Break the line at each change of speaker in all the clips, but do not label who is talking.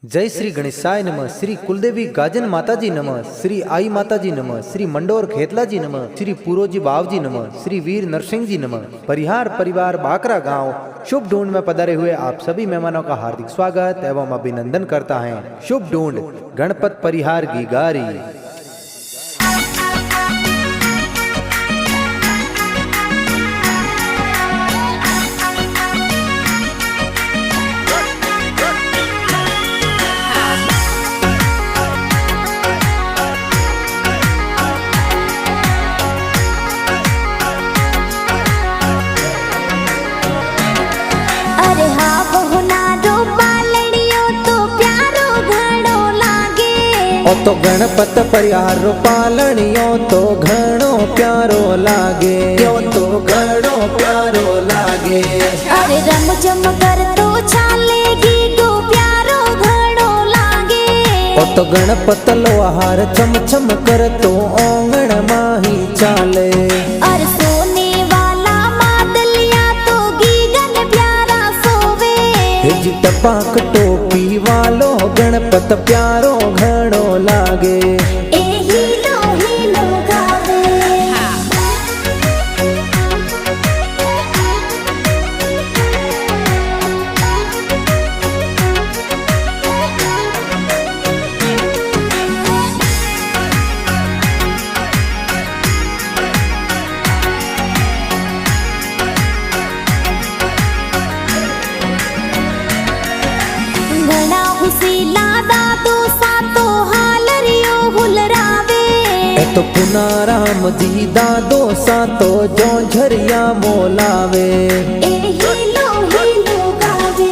जय श्री गणेशाय नमः। श्री कुलदेवी गाजन माताजी नमः। श्री आई माताजी नमः। श्री मंडोर खेतला जी नमः। श्री पूरोजी बावजी नमः। श्री वीर नरसिंह जी नमः। परिहार परिवार बाकरा गांव शुभ ढूंढ में पधारे हुए आप सभी मेहमानों का हार्दिक स्वागत एवं अभिनंदन करता है। शुभ ढूंढ गणपत परिहार गिगारी। तो गणपत परिहार पालणियो तो घणो प्यारो लागे, यो तो घणो प्यारो लागे।
अरे रम जम कर तो चालेगी गो प्यारो घणो लागे।
ओ तो गणपत लो आहार चम चम कर तो ओंगण माही चाले।
अरे सोने वाला मादलिया तो गीगन प्यारा सोवे।
हिज टपाक टोपी वालो गणपत प्यारो घणो लागे।
ए हीलो गावे। घणा हुसीला दादो सातो हालरियो हुलरावे।
तो पुनाराम जी दादो सातो जो झरिया मोलावे।
ए हीलो गावे।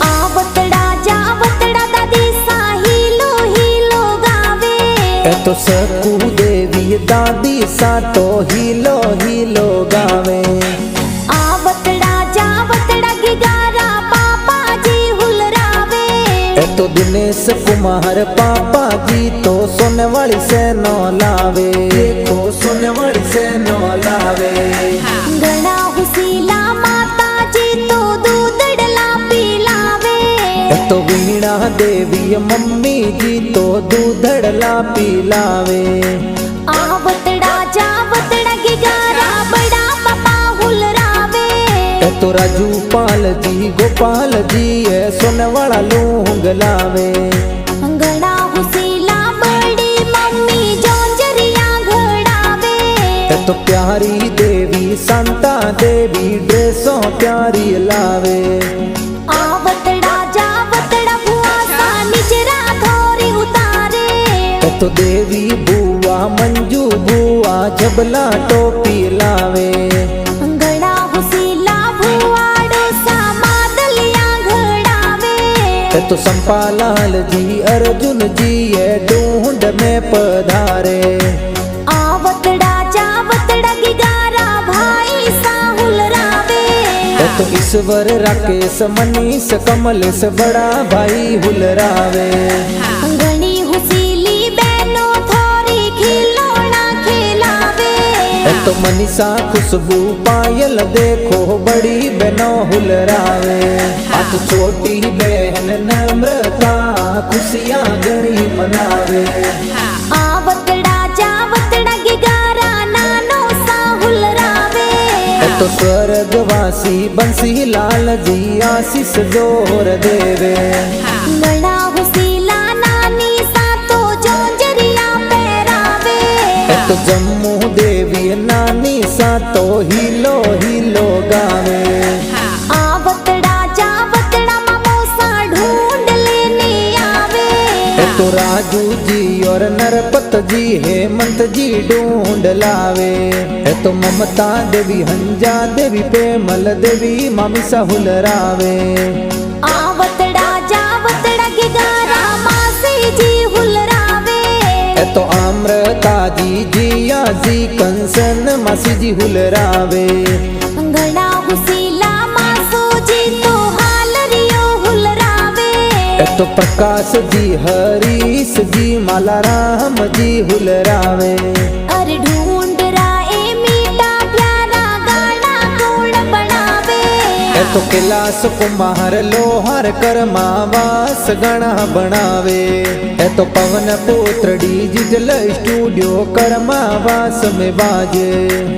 आवतड़ा जावतड़ा दादी सा हीलो गावे।
तो सकू देवी दादी सातो हीलो गावे।
आवतड़ा जावतड़ा गिगारा पापा जी हुलरावे।
तो दिनेश कुमार पापा जी तो सोने वाली से नो लावे, देखो सोने वाली से नो लावे।
घणा हुसीला माता जी तो दूधड़ला पिलावे।
तो वीणा देवी मम्मी जी तो दूधड़ला पिलावे।
आवतड़ा जावतड़ा गिगारा बड़ा पापा हुलरावे।
तो राजू पाल जी गोपाल जी है सोने वाला लूंग लावे।
घणा हुसीला बड़ी मम्मी जोंजरिया घड़ावे।
तो प्यारी देवी शांता देवी ड्रेसों प्यारी लावे।
आवतड़ा जावतड़ा बुआ सा निजरा थोरी उतारे।
तो देवी बुआ मंजू बुआ जबला टोपी लावे।
घणा हुसीला भुआड़ो सा मादलिया घड़ावे।
तो संपालाल जी अर्जुन जी ये ढूंढ में पधारे।
आवतड़ा जावतड़ा गिगारा भाई सा हुलरावे।
तो ईश्वर राकेश मनीष कमलेश बड़ा भाई हुलरावे।
घणी हुसीली बहनों थोरी खिलौना खिलावे।
तो मनीषा खुशबू पायल देखो बड़ी बहनों हुलरावे। तो छोटी बहन नम्रता खुशियाँ गणी मनावे।
आवतड़ा जावतड़ा गिगारा नानो सा हुलरावे।
तो स्वर्गवासी बंसी लाल जी आशीष जोर देवे।
घणा हुसीला नानी सा तो जोंजरिया पहरावे।
तो जम्मू देवी नानी सा तो हीलो गावे।
आवतड़ा जावतड़ा मामो सा ढूंढ लेने आवे।
तो राजू जी और नरपत जी हेमंत जी ढूंढ लावे। तो ममता देवी हंजा देवी पेमल देवी मामी सा हुलरावे।
आवतड़ा जावतड़ा गिगारा मासी जी हुलरावे।
तो आम्रता जी जिया जी कंसन मासी जी हुलरावे।
घणा हुसीला मासो जी तो हालरियो हुलरावे।
तो प्रकाश जी हरीश जी माला राम जी हुलरावे।
अरे ढूंढ राए मीठा प्यारा गाना कौन बनावे।
तो कैलाश कुमार लोहार कर्मा वास गणा बनावे। है तो पवन पुत्र डिजिटल स्टूडियो कर्मा वास में बाजे।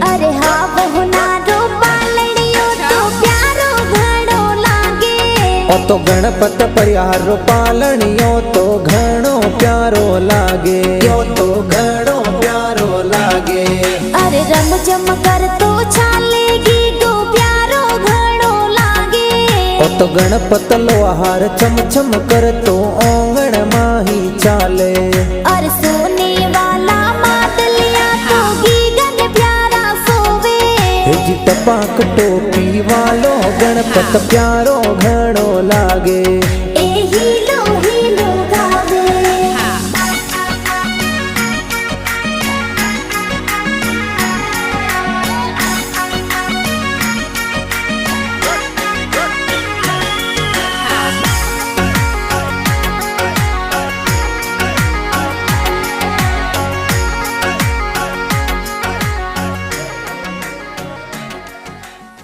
अरे हाँ बहुनारो पालड़ियो तो प्यारो घणो लागे।
ओ तो गणपत परिहार पालणियो तो घणो प्यारो लागे। यो तो घणो प्यारो लागे।
अरे रम जम कर तो चालेगी गो प्यारो घणो लागे।
ओ तो गणपत लोहार चम चम कर तो ओंगण माही चाले।
अरे सोने वाला मादलिया तो गीगन प्यारा सोवे।
जी टपाक टोपी वालो गणपत प्यारो घणो लागे।